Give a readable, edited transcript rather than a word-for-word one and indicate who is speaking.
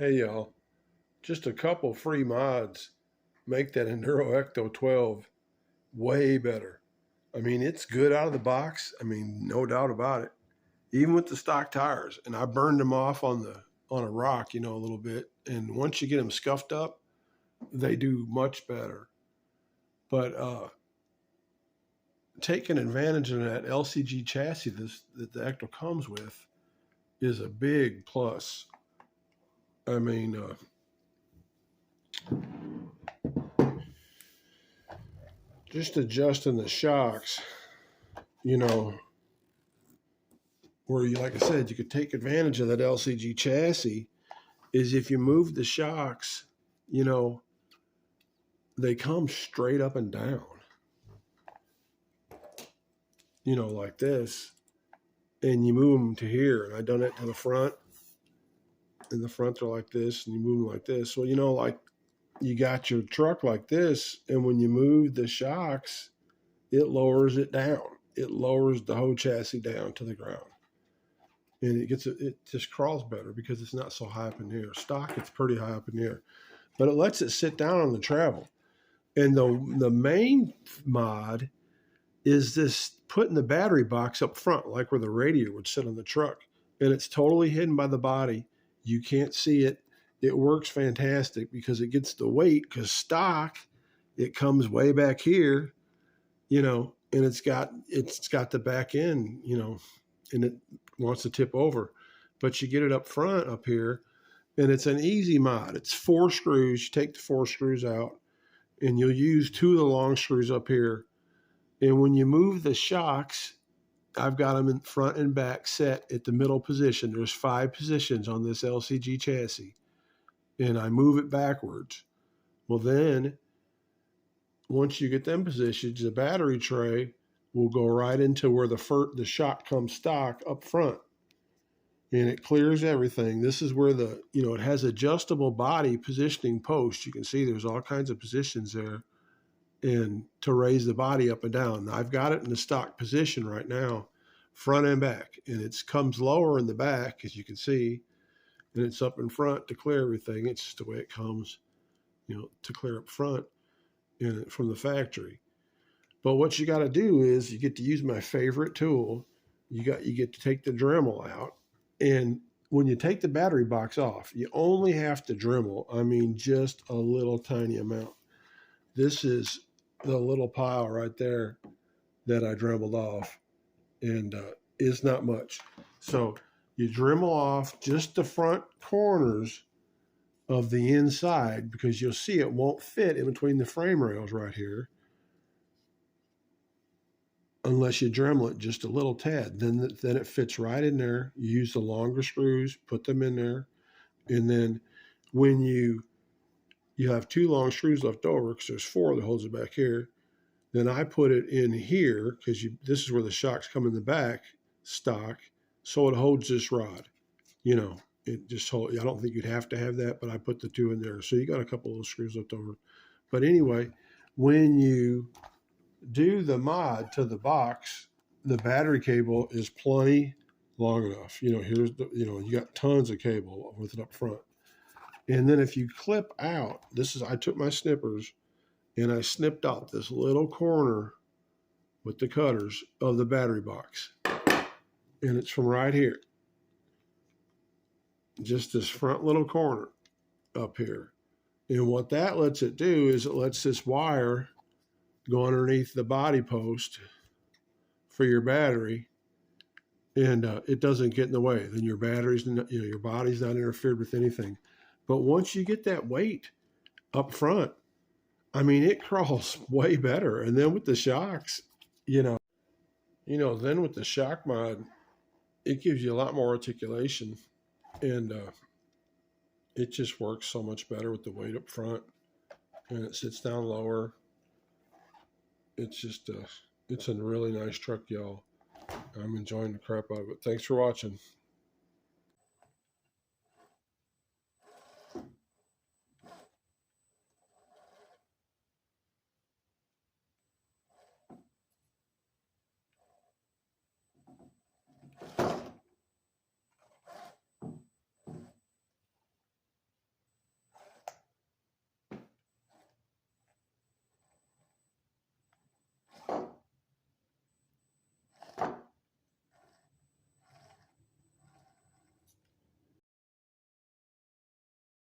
Speaker 1: Hey y'all, just a couple free mods make that Enduro Ecto 12 way better. I mean, it's good out of the box. I mean, no doubt about it. Even with the stock tires, and I burned them off on a rock, a little bit. And once you get them scuffed up, they do much better. But taking advantage of that LCG chassis that the Ecto comes with is a big plus. I mean, just adjusting the shocks, you know, where you, like I said, you could take advantage of that LCG chassis is if you move the shocks, you know, they come straight up and down, like this, and you move them to here. And I done it to the front, and the front they're like this, and you move them like this. So, like you got your truck like this, and when you move the shocks, it lowers it down. It lowers the whole chassis down to the ground. And it just crawls better because it's not so high up in the air. Stock, it's pretty high up in the air, but it lets it sit down on the travel. And the main mod is this putting the battery box up front, like where the radiator would sit on the truck, and it's totally hidden by the body. You can't see it. It works fantastic because it gets the weight. Because stock, it comes way back here, and it's got the back end, and it wants to tip over, but you get it up front up here, and it's an easy mod. It's 4 screws. You take the 4 screws out, and you'll use 2 of the long screws up here. And when you move the shocks, I've got them in front and back set at the middle position. There's 5 positions on this LCG chassis, and I move it backwards. Well, then once you get them positions, the battery tray will go right into where the shock comes stock up front, and it clears everything. This is where it has adjustable body positioning posts. You can see there's all kinds of positions there, and to raise the body up and down. I've got it in the stock position right now, front and back, and it comes lower in the back, as you can see, and it's up in front to clear everything. It's just the way it comes, to clear up front from the factory. But what you got to do is you get to use my favorite tool. You get to take the Dremel out, and when you take the battery box off, you only have to Dremel. I mean, just a little tiny amount. This is the little pile right there that I Dremeled off, and it's not much. So you Dremel off just the front corners of the inside, because you'll see it won't fit in between the frame rails right here unless you Dremel it just a little tad. Then it fits right in there. You use the longer screws, put them in there, and then when you have 2 long screws left over, because there's 4 that holds it back here, then I put it in here, because this is where the shocks come in the back stock, so it holds this rod. It just holds. I don't think you'd have to have that, but I put the 2 in there, so you got a couple of those screws left over. But anyway, when you do the mod to the box, the battery cable is plenty long enough. Here's you got tons of cable with it up front. And then if you clip out, I took my snippers and I snipped out this little corner with the cutters of the battery box. And it's from right here. Just this front little corner up here. And what that lets it do is it lets this wire go underneath the body post for your battery, and it doesn't get in the way. Then your battery's, your body's not interfered with anything. But once you get that weight up front, I mean, it crawls way better. And then with the shocks, then with the shock mod, it gives you a lot more articulation, and it just works so much better with the weight up front, and it sits down lower. It's just it's a really nice truck, y'all. I'm enjoying the crap out of it. Thanks for watching.